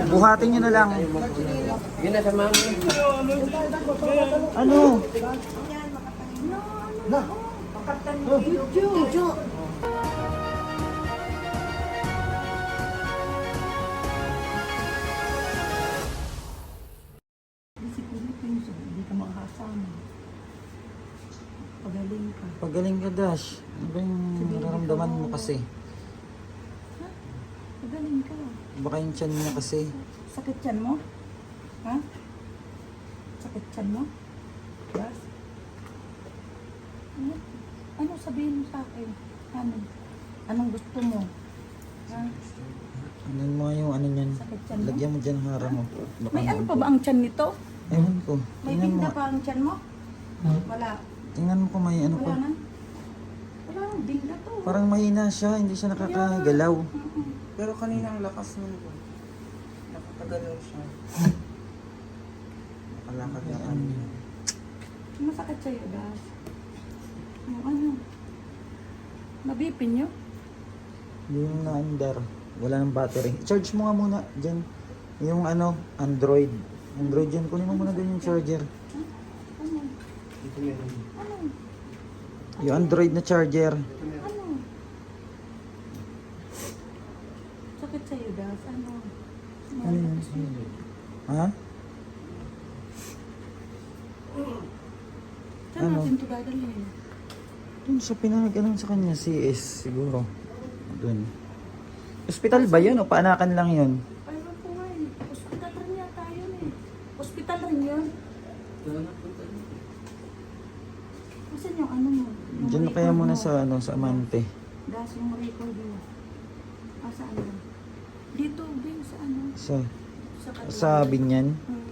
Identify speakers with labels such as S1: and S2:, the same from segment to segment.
S1: Buhatin nyo na lang.
S2: Yun na sa mami.
S1: Ano?
S3: Jojo. Hindi ka makakasama. Pagaling ka.
S1: Pagaling ka, Dash. Ano ba yung nararamdaman mo kasi?
S3: Ha? Pagaling ka.
S1: Baka yung tiyan mo kasi.
S3: Sakit yan mo? Ha? Sakit yan mo? Yes? Ano sabihin mo sa akin? Ano? Anong gusto mo? Ha?
S1: Ano mo yung ano yan?
S3: Sakit yan mo?
S1: Lagyan mo dyan hara mo. Baka
S3: May ano pa
S1: maampo.
S3: ba ang tiyan nito?
S1: Ewan ko.
S3: May
S1: Tingnan mo.
S3: binda pa ang tiyan mo? Wala.
S1: Tingnan mo kung may ano pa.
S3: Wala na. Wala nang binda to.
S1: Parang mahina siya. Hindi siya nakakagalaw.
S2: Pero kanina ang lakas nun ko. Nakakagalaw siya. Nakalakad na kami.
S3: Masakit sa'yo, guys. Ano? Nabipin nyo?
S1: Yung naandar. Wala ng battery. Charge mo nga muna dyan. Yung ano, Android. Android yan. Kunin mo muna dun yung charger.
S3: Ano?
S2: Dito meron.
S3: Ano?
S1: Yung Android na charger.
S3: Ano? Sakit sa'yo, guys. Ano?
S1: Ano yun? Ha?
S3: Saan
S1: Ano?
S3: natin ito dadalhin?
S1: Dun sa pinag-anon sa kanya, CS siguro. Dun. Hospital ba yun o paanakan lang yun?
S3: Ayun po nga eh. Hospital rin yata yun eh. Hospital rin yun. Kasi yung ano mo? Yung
S1: Diyan na kaya
S3: record
S1: muna
S3: mo.
S1: sa ano sa Amante.
S3: Das yung record mo. Saan mo? Dito, din sa ano?
S1: Sa Binyan.
S3: Hmm.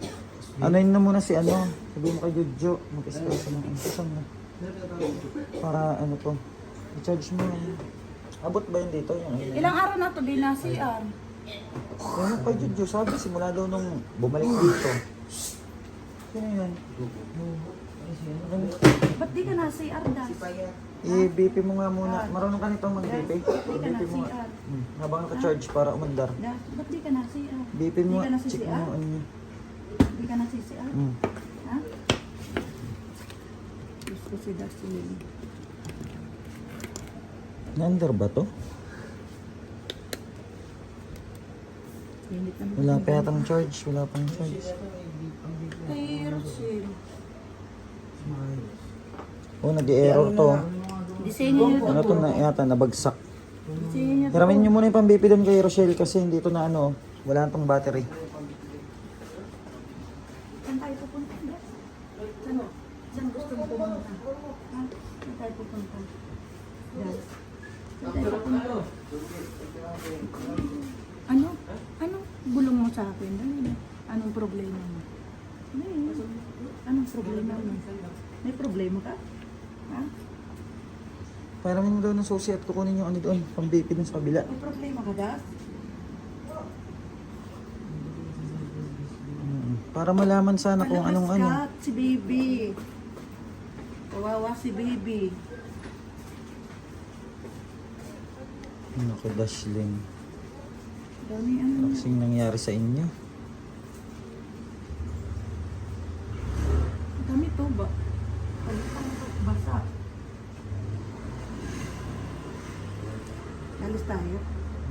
S1: Ano yun na muna si ano? Sabihin mo kay Jojo. Mag-stress na. Saan na? Para ano to. I-charge mo yun. Abot ba yun dito? Yung,
S3: Ilang araw na to din na CR?
S1: ano kay Jojo? Sabi simula daw nung bumalik dito. Sino yan? Ano?
S3: Ba't di ka na CR, Das?
S1: I-BP mo nga muna. Marunong ka nito mag-BP?
S3: Di ka na
S1: BP mo nga.
S3: CR.
S1: Habang naka-charge para umandar.
S3: Das, ba't di ka na CR?
S1: BP mo
S3: Di
S1: nga.
S3: ka na
S1: Check mo
S3: CR?
S1: ano niya.
S3: Di ka na CR? Ha? Gusto si Das yun.
S1: Na-under ba to?
S3: Init naman.
S1: Wala pa yatang charge. Wala pang charge.
S3: Kay Rochelle.
S1: Oh, nag-error to.
S3: Disenyo niyo
S1: Ano
S3: to.
S1: to na yata nabagsak.
S3: Disenyo niyo to.
S1: Hiramin nyo muna yung pang-BP doon kay Rochelle kasi hindi to na ano, wala tong battery.
S3: Saan tayo pupunta? Das? Saan? Saan gusto mo pumunta? Ha? Saan tayo pupunta? Das? Saan tayo pupunta? Ano? Ano? Bulong mo sa akin? Ano? Anong problema mo? Anong problema mo? May problema ka? Ha?
S1: Paramin mo daw ng susi at kukunin yung ano doon, pang-BP doon sa kabila.
S3: May problema ka, Das?
S1: Para malaman sana kung anong ano.
S3: Malakas ka, si baby. Kawawa si baby.
S1: Naku, Dashlyn.
S3: Dami ano.
S1: Ano kasing nangyari sa inyo?
S3: Dami to ba? Basa. Alis tayo?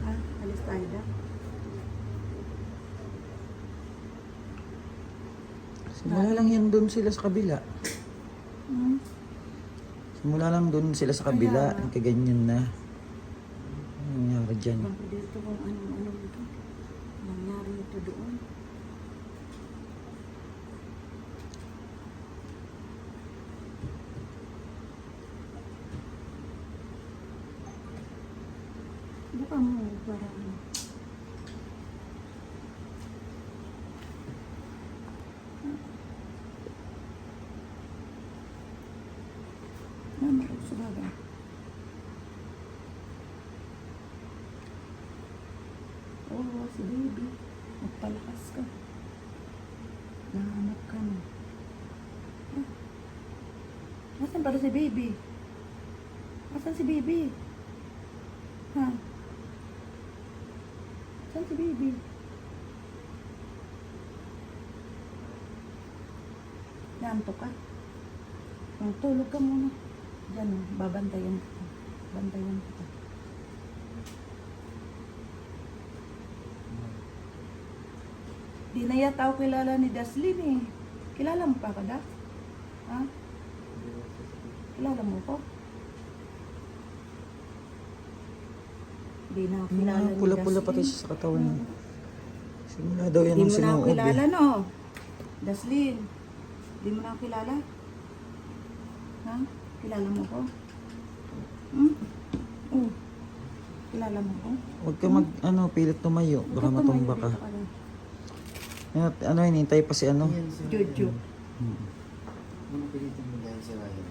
S3: Ha? Alis tayo da?
S1: Simula lang yan doon sila sa kabila.
S3: Hmm?
S1: Simula lang doon sila sa kabila.
S3: Kaya-
S1: Kaganyan na. Ano nangyari dyan?
S3: Baka dito kung ano ito. Nangyari ito doon. Buka mo para ano. Ano sa bagay? Oh, si baby. Magpalakas ka. Nahanap ka na. Ah. Nasaan para si baby? Nasaan si baby? Ha? Saan si baby? Naantok ka. Tulog ka muna. Diyan, babantayan kita. Bantayan kita. Di na yata ako kilala ni Daslin eh. Kilala mo pa ako, Das? Ha? Kilala mo ko? Di na ako kilala ni
S1: Pula-pula
S3: Daslin.
S1: pati siya sa katawan niya. Simula daw yan
S3: Di
S1: ang
S3: mo na ako
S1: sinuob
S3: kilala,
S1: eh.
S3: no? Daslin, di mo na ako kilala? Ha? Kilala mo ko? Hmm? Oh. Kilala mo ko?
S1: Huwag ka pilit tumayo. Baka
S3: Ito,
S1: matumba ka.
S3: tumayo dito rin.
S1: Ano, hinihintay pa si ano?
S3: Jojo.
S2: Ano pilitin mo dahil si Ryan?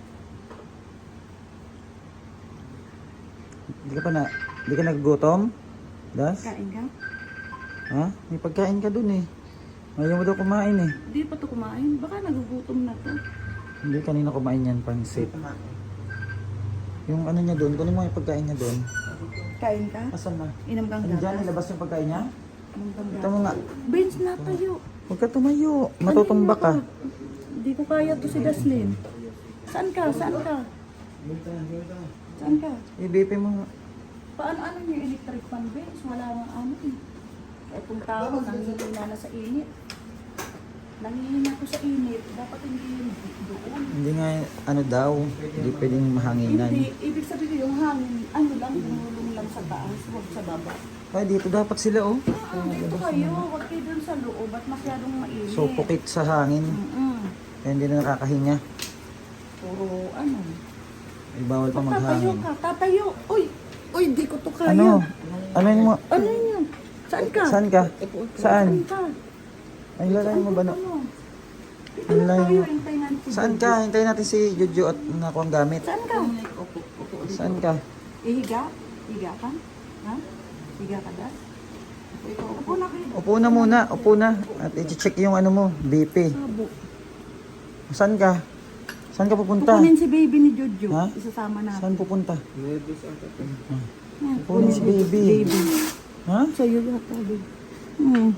S1: Di ka naggutom? Das?
S3: Kain ka?
S1: Ha? May pagkain ka dun eh. Ayaw mo daw kumain eh.
S3: Di pa to kumain. Baka nagugutom na to.
S1: Hindi, kanina kumain yan, pansit. Yung ano niya doon, kunin mo yung pagkain niya doon.
S3: Kain ka?
S1: Asan na?
S3: Inom kang
S1: Ano dyan,
S3: gatas?
S1: nilabas yung pagkain niya?
S3: Inom kang
S1: Ito
S3: gatas?
S1: mo nga.
S3: Bench na tayo.
S1: Huwag ka tumayo. Matutumba ka.
S3: Hindi ko kaya to si Daslin. Saan ka? Saan ka? Saan ka?
S1: I-BP mo nga.
S3: Paano yung electric fan, Bench? Wala nang ano eh. Kaya kung tao, nangihina na sa init. Nangihina ko sa init. Dapat hindi yun doon.
S1: Hindi nga, ano daw, hindi pwedeng mahanginan.
S3: Hindi, ibig sabihin yung hangin, ano lang, gumulong lang sa taas, huwag sa baba.
S1: Ay, dito dapat sila oh.
S3: Dito kayo, huwag kayo dun sa loob at masyadong mainit.
S1: So, pukit sa hangin. Kaya hindi na nakakahinga.
S3: Puro ano.
S1: Ay, bawal pa
S3: Tatayo
S1: maghangin.
S3: ka, tatayo. Uy, uy, di ko to kaya.
S1: Ano? Ano yun mo?
S3: Ano yun? Saan ka?
S1: Saan ka? Saan?
S3: Saan ka?
S1: Ay, lalay mo ba na?
S3: Ano? Dito
S1: Ang
S3: lang
S1: layo.
S3: tayo, hintayin natin si
S1: Saan
S3: Jojo.
S1: ka? Hintayin natin si Jojo at nakuha ang gamit.
S3: Saan ka?
S1: Saan ka?
S3: Ihiga? Higa ka? Ha? Higa ka, Das? Upo na kayo.
S1: Upo na muna, upo na. At i-check yung ano mo, BP.
S3: Sabo.
S1: Saan ka? Saan ka pupunta?
S3: Kukunin si baby ni Jojo.
S1: Ha?
S3: Isasama natin.
S1: Saan pupunta?
S3: Yan,
S1: Kukunin si baby.
S3: Baby.
S1: Ha?
S3: Sa'yo yata, baby. Hmm.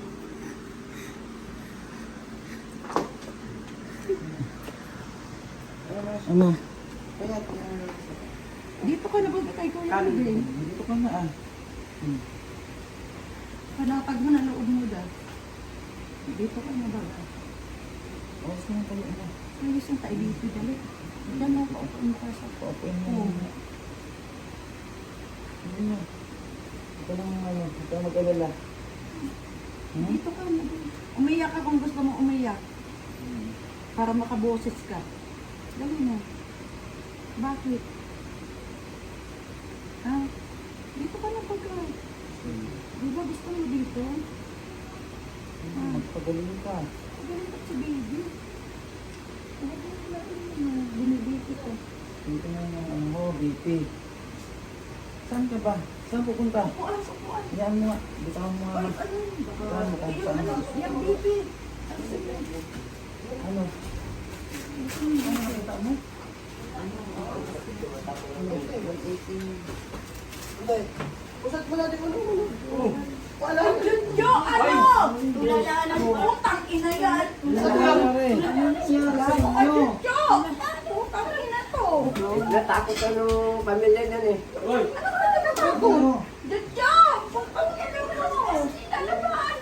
S1: Ano?
S3: Dito ka na ba kay Kuya Ruben?
S1: Dito ka na ah.
S3: Panatag mo na loob mo da. Dito ka na ba?
S1: Oras na tayo. Ano?
S3: Ayos yung tayo dito, dali. Diyan mo ka, upuin ka sa
S1: Paupuin mo.
S3: Oo.
S1: Hindi na. Ito lang ano. Ito ang mag-alala.
S3: Dito ka na. Umiyak ka kung gusto mo umiyak. Para makaboses ka. Dali na. Bakit? Ha? Dito ka na pagka. Di ba gusto mo dito?
S1: Magpagaling ka.
S3: Galing ka si baby. Huwag mo na binibiti ko.
S1: Dito na yung ano mo, BP. Saan ka ba? Saan pupunta?
S3: Upuan, upuan.
S1: Yan mo nga. Dito ka mo nga.
S3: Ay, ano?
S1: Saan mo kung saan?
S3: Yung baby.
S1: Ano? Ano nakita mo?
S2: Usat mo natin mo naman. Wala.
S3: Yo, ano? Tulalanan mo. Putang ina yan. Yo! Putang ina to.
S2: Natakot ka nung pamilya niyan eh.
S3: Ano ka natatakot? Yo! Putang ina mo. Ano naman?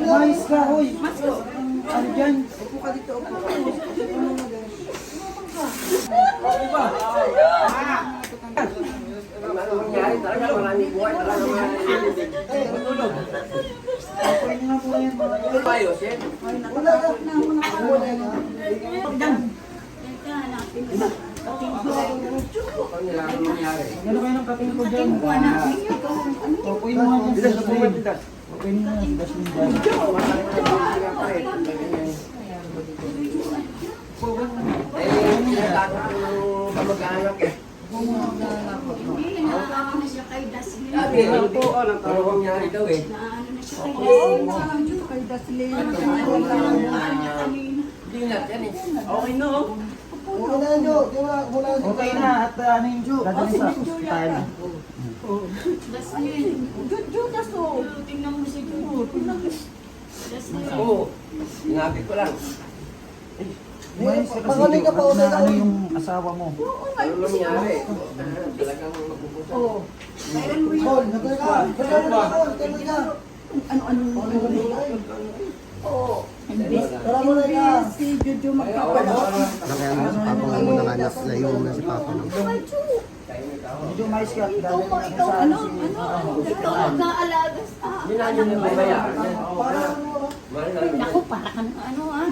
S1: Mais ka, hoy. Ano dyan?
S2: Upo ka dito, upo. Ano nangyari talaga? Maraming buhay talaga.
S1: Pwede nga po yan.
S2: Ayos eh.
S3: Natatakot na ako na
S2: Ano nila ang nangyari?
S1: Ano kayo ng kating ko dyan? Papuin mo nga dyan
S2: Dilas,
S1: sa
S2: subukan
S1: Dasmin.
S2: dilas.
S1: Papuin mo nga sa Dasmin dyan.
S2: Eh, tinatakot ko nung kamag-anak eh.
S3: Hindi, nakakama na siya kay Daslin.
S2: Sabi, ano po, ano nangyari daw eh.
S3: Naano na siya kay Daslin. Nakakama kay Daslin.
S2: Hindi na, yan eh. Okay no.
S1: Okay na, at ano yung dadalhin sa ospital.
S3: Jojo, kaso. Tingnan mo si Jojo. Tingnan mo.
S4: Oo. Sinabi ko lang.
S1: Umayos ka kasi na ano yung asawa mo.
S3: Oo,
S4: Ano nangyari? Talagang magpupunta.
S3: Oo. Mayroon mo yun. Oo. Imbis si Jojo magpapala.
S5: Nakaya si Papa nga muna nga layo na si Papa.
S1: Medyo umayos ka.
S3: Ikaw mag-aalagas.
S4: Hindi na nyo nababayaan yan.
S3: Naku, para kang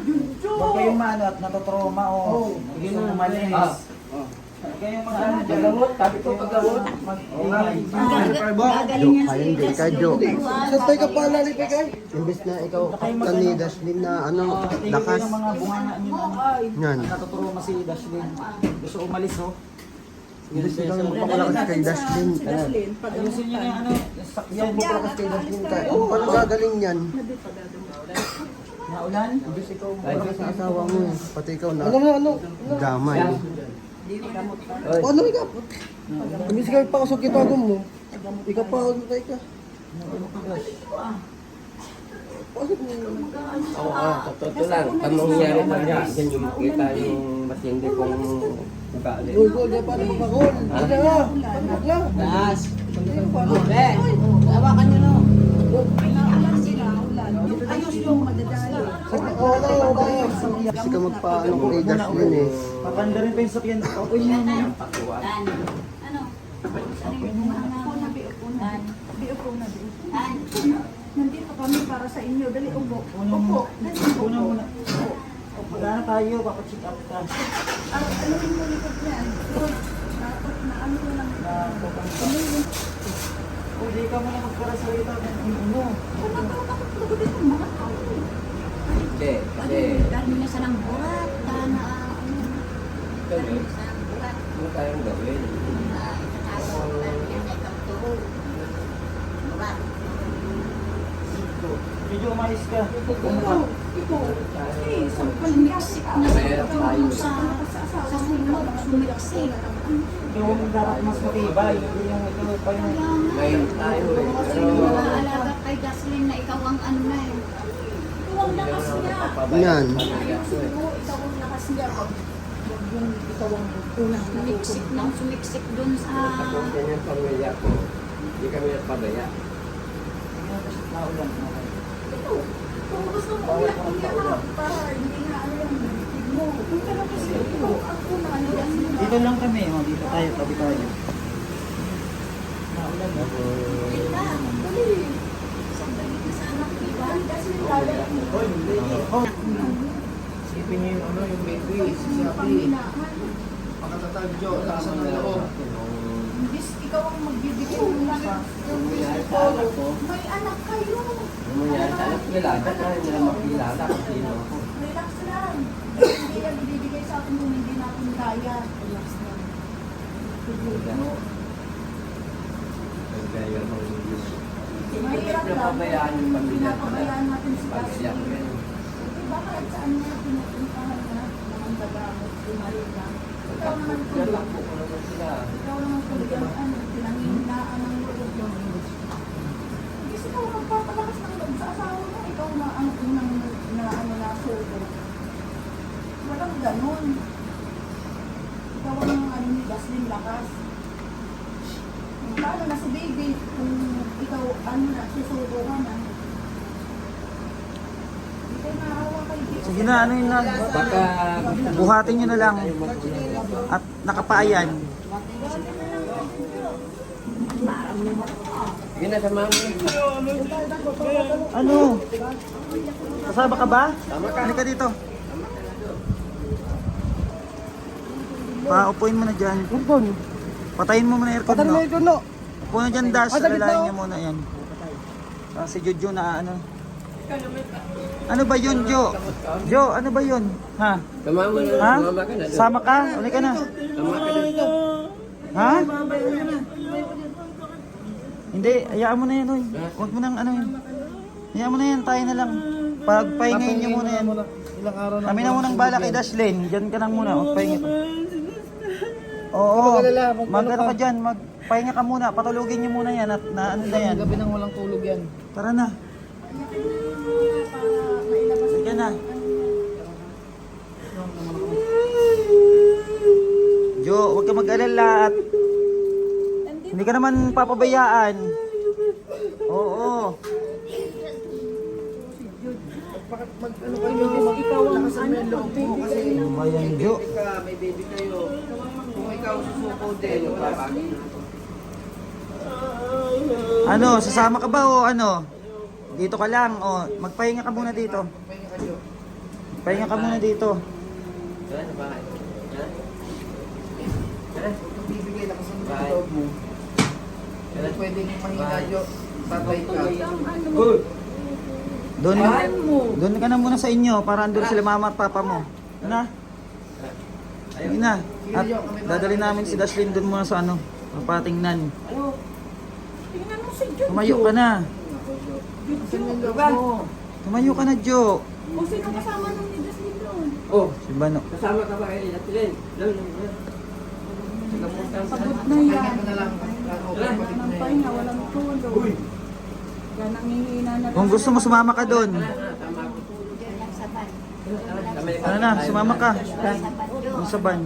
S3: Jojo.
S1: Huwag kayong maano at natotrauma o hindi mo umalis. Huwag kayong mag-ano dyan.
S4: Paggamot, sabi ko paggamot.
S1: Mag-ingay.
S3: Gagaling yan
S5: Ayun,
S3: si
S5: Kadyo.
S3: Saan
S5: ka pala ni Pekay? Imbes na ikaw kaptan ni Dashlin na ano,
S1: Tingin
S5: lakas.
S1: kayo ng mga bunganga nyo na
S5: Yan.
S1: natotrauma si Dashlyn. Gusto umalis oh.
S5: Imbes ikaw yung magpapalakas kay Dashlyn.
S1: Ayusin nyo na yung ano, yung sakyan.
S5: Yung magpapalakas kay Dashlyn ka. Paano gagaling yan?
S1: Naulan? Imbes ikaw
S5: Wala sa asawa mo. Pati ikaw na. Ano? Damay. Ano ikaw? Imbes ikaw ipakasok kita mo. Ikaw pa ako ka.
S4: Oo, totoo lang. Ang nangyari pa niya, yan yung makita yung matindi kong ugali.
S5: Gol, paano magpakol? Ano nga?
S2: Taas. Hawakan nyo no.
S3: Ayos yung madadali.
S5: Kasi ka magpaano ko kay Dashlin eh.
S1: Papanda rin pa yung sakyan. Okay na yun.
S3: Ano? Nandito kami para sa inyo. Dali, ubo. Upo.
S1: Una muna. Magana tayo, papacheck up ka.
S3: Ano yung malikot yan? Dapat na ano mo lang.
S1: O, di ka muna magparasalita ng ano.
S3: Pagod ito mga tao.
S4: Hindi, kasi
S3: Dahil na sa nang burat. Na
S4: gawin. Ano tayong gawin?
S1: Medyo umayos ka. Bumuka.
S3: Eh, sampal miksik na sa hulog. Sumiksik.
S1: Yung dapat mas matibay. Hindi yung ito pa yung...
S4: Ngayon tayo eh. Pero
S3: Alaga kay Jocelyn na ikaw ang ano na eh. Ikaw ang lakas niya.
S5: Yan.
S3: Ikaw ang lakas niya. Yung ikaw ang unang sumiksik nang sumiksik dun sa...
S4: ako yan yung pamilya ko. Hindi kami nagpabaya.
S1: Naulan.
S3: Ito. Kung gusto mo umiyak na para hindi na ano yung bibig mo. Kung ka na kasi ikaw ang unang ano yan.
S1: Dito lang kami. O, dito tayo. Tabi tayo. Naulan.
S3: Kita. Dali. Sandali na sa anak. Diba? Kasi lalaki mo.
S1: Oh,
S5: Isipin niyo yung ano, yung baby, si Sapi. Pakatatagyo, taas ang loob.
S3: Imbis ikaw ang magbibigay ng lakas.
S4: Nangyari sa anak ko.
S3: May anak kayo.
S4: Nangyari sa anak nila. Ba't na nila makilala kung sino ako?
S3: Relax lang. Hindi yan ibibigay sa atin kung hindi natin kaya. Relax lang.
S4: Kaya yung English.
S3: Mahirap lang.
S4: Pinapabayaan yung pamilya ko na.
S3: Pinapabayaan natin si
S4: Pamilya ko yan.
S3: Bakit saan niya pinupuntahan na ng dagamot, lumayo lang. Ikaw naman tuloy.
S4: Natakbo ko naman sila.
S3: Ikaw naman tuloy ang ano, pinanghihinaan ng loob mo. Hindi ikaw ang magpapalakas ng loob sa asawa mo. Ikaw na ang unang na ano na suko. Walang ganun. Ikaw ang ano ni Jocelyn lakas. Lalo na si baby, kung ikaw ano na, susuko ka na. Hindi kayo naawa kay baby.
S1: sige na, ano yun na.
S4: Baka
S1: Buhatin nyo na lang. At nakapaayan.
S4: yun na sa mami.
S1: Ano? Kasama ka ba?
S4: Tama ka.
S1: Halika dito. Paupuin mo na dyan. Patayin mo muna aircon no. Upo na dyan, Dash. Alalayan niyo muna yan. Si Jojo na ano. Ano ba yun, Jo? Jo, ano ba yun? Ha?
S4: Kamama na.
S1: Ha?
S4: Kamama ka na.
S1: Sama ka? Uli ka na.
S4: Tama ka na.
S1: Ha? Hindi, hayaan mo na yan, oy. Huwag mo nang ano yun. Hayaan mo na yan, tayo na lang. Pagpahingin niyo muna yan.
S5: ilang araw na.
S1: Kami na munang bala kay Dashlyn. Diyan ka lang muna. Magpahinga ka. Oo. Mag-ano ka dyan. Magpahinga ka muna. Patulugin niyo muna yan. At na ano na yan.
S5: Gabi nang walang tulog yan.
S1: Tara na. Sige na. Jo, huwag ka mag-alala at hindi ka naman papabayaan. Oo.
S5: Mag-ano kayo, maglakasan mo yung loob mo kasi
S1: Ano ba yan, Jo?
S2: May baby kayo. Kung ikaw susuko din, babagay na.
S1: Ano, sasama ka ba o ano? Dito ka lang o magpahinga ka muna dito.
S2: Pahinga kayo.
S1: Pahinga ka muna dito.
S4: Yan, sa bahay. Yan. Yan.
S2: Kung bibigay lakasan mo yung loob mo. Kung pwedeng mahina yun, tatay ka.
S4: Good.
S1: Doon ka na muna sa inyo para andun sila mama at papa mo. Ano? Sige na. At dadali namin si Dashlyn doon muna sa ano, patingnan.
S3: Tingnan mo si Jun.
S1: Tumayo ka na. Tumayo ka na, Jo.
S3: O sino kasama nung ni Jasmine doon?
S4: Oh,
S1: Si Bano.
S4: kasama ka ba kay Natilin? Doon.
S3: Pagod na
S2: Pahinga
S3: yan.
S2: mo na lang.
S3: Wala nang pahinga, walang tulog. Kaya nangihina na
S1: Kung gusto mo sumama ka doon. Ano na, sumama ka. Doon sa van.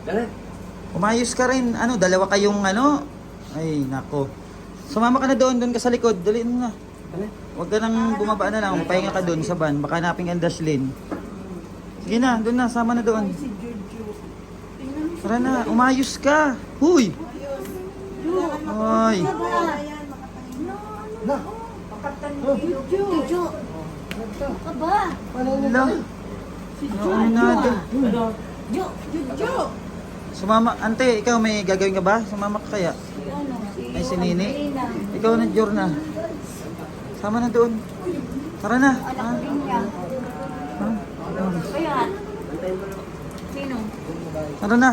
S4: Dala.
S1: Umayos ka rin. Ano, dalawa kayong ano? Ay, nako. Sumama ka na doon, doon ka sa likod. Dali mo na.
S4: Dala.
S1: Huwag ka nang bumaba na lang. Pahinga ka doon sa van. Baka hanapin ang Dashlyn. Sige na, doon na. Sama na doon.
S3: si Juju. Tingnan mo
S1: Tara na, umayos ka. Huy! Ay.
S3: Juju. Aba.
S1: Hala. Ano na doon?
S3: Juju.
S1: Sumama. Ante, ikaw may gagawin ka ba? Sumama ka kaya? Ay, si Nini. Ikaw na, Jorna. Sama na doon. Tara na. Ha? Ha?
S3: Sino?
S1: Tara na.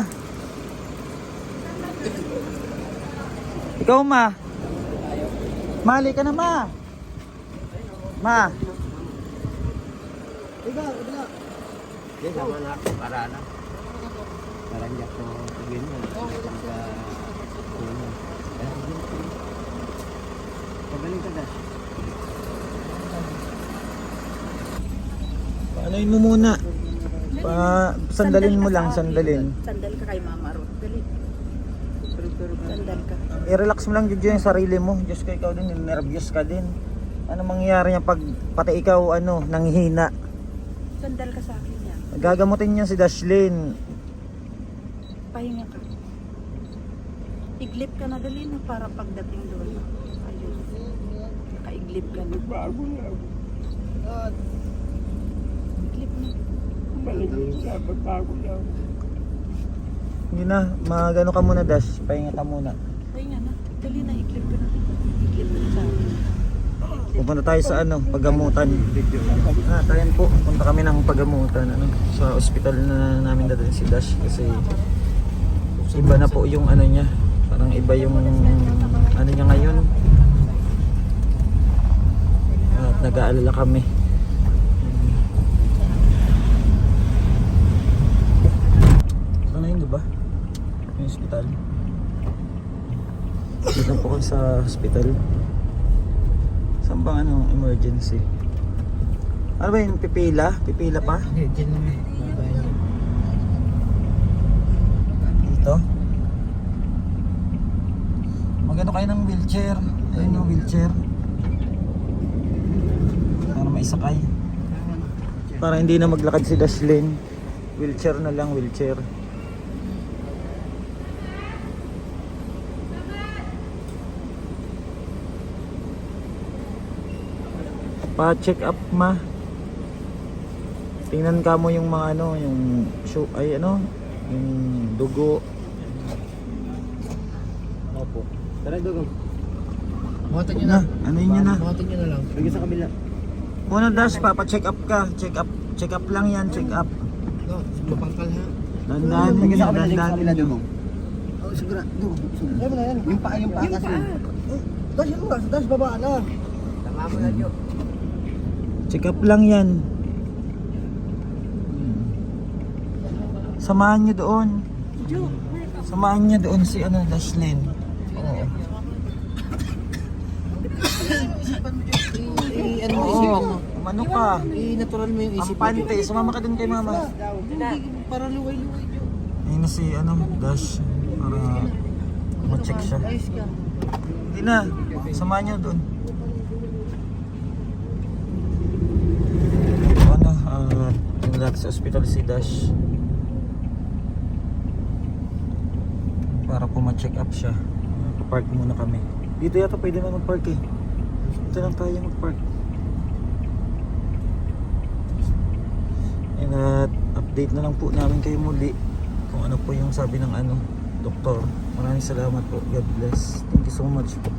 S1: Ikaw, Ma. Mali ka na, Ma. Ma.
S4: Yan, sama na ako para na. Para niya ko sabihin mo. Pagaling ka na.
S1: Paanoin mo muna. Sandalin mo lang, sandalin.
S3: Sandal ka kay Mama Ruth. Dali. Sandal ka.
S1: I-relax mo lang Jojo yung sarili mo. Diyos ko, ikaw din, nervous ka din. Ano mangyayari niya pag pati ikaw nanghihina?
S3: Sandal ka sa akin yan.
S1: Gagamutin niya si Dashlyn.
S3: Pahinga ka. Iglip ka na dali na para pagdating doon. Ayun. Nakaiglip ka na. Bago na. Iglip na.
S1: Hindi na, magano ka muna Dash. Pahinga ka muna.
S3: Pahinga na. Dali na, iglip ka na. Iglip ka na sa akin.
S1: Pupunta tayo sa pagamutan. Tayo po, punta kami ng pagamutan. Sa ospital na namin dadalhin si Dash kasi iba na po yung niya. Parang iba yung niya ngayon. At nag-aalala kami. Ito na yun, diba? Yung ospital. Dito po ko sa ospital. Saan bang emergency? Ano ba yun? Pipila? Pipila pa?
S5: Dyan naman.
S1: Dito? Magano kayo ng wheelchair? Ayun yung wheelchair. Para maisakay. Para hindi na maglakad si Dashlyn. Wheelchair na lang, wheelchair. Pa-check up ma. Tingnan ka mo yung mga yung yung dugo. Opo.
S4: Tara, dugong.
S5: Buhatin nyo na.
S1: Ano yun na?
S5: Buhatin nyo na lang.
S4: Bigyan sa kabila.
S1: Muna Dash, pa-check up ka. Check up lang yan, check up.
S5: No, mapangkal ha.
S1: Dandan niya, dandan niya.
S5: Oh, sigurado. Ay mo na yan. Yung paa kasi. Dash, yun nga. Dash, baba na.
S4: Tama mo na, Jo.
S1: Check up lang yan. Samahan niyo doon. Samahan niya doon si ano, Dashlyn. Oo.
S5: Ano mo
S1: Oo.
S5: isipan mo?
S1: Umano ka.
S5: I-natural mo yung isip mo.
S1: Ampante. Sumama ka doon kay mama.
S5: Para luway-luway dyan.
S1: Ayun na si ano, Dash. Para ma-check siya.
S5: Ayos ka.
S1: Hindi na. Samahan niyo doon. Ano, natin sa ospital si Dash. Para po ma-check up siya. Park muna kami. Dito yata pwede na mag-park eh. Dito lang tayo mag-park. And update na lang po namin kayo muli kung ano po yung sabi ng ano, doktor. Maraming salamat po. God bless. Thank you so much po.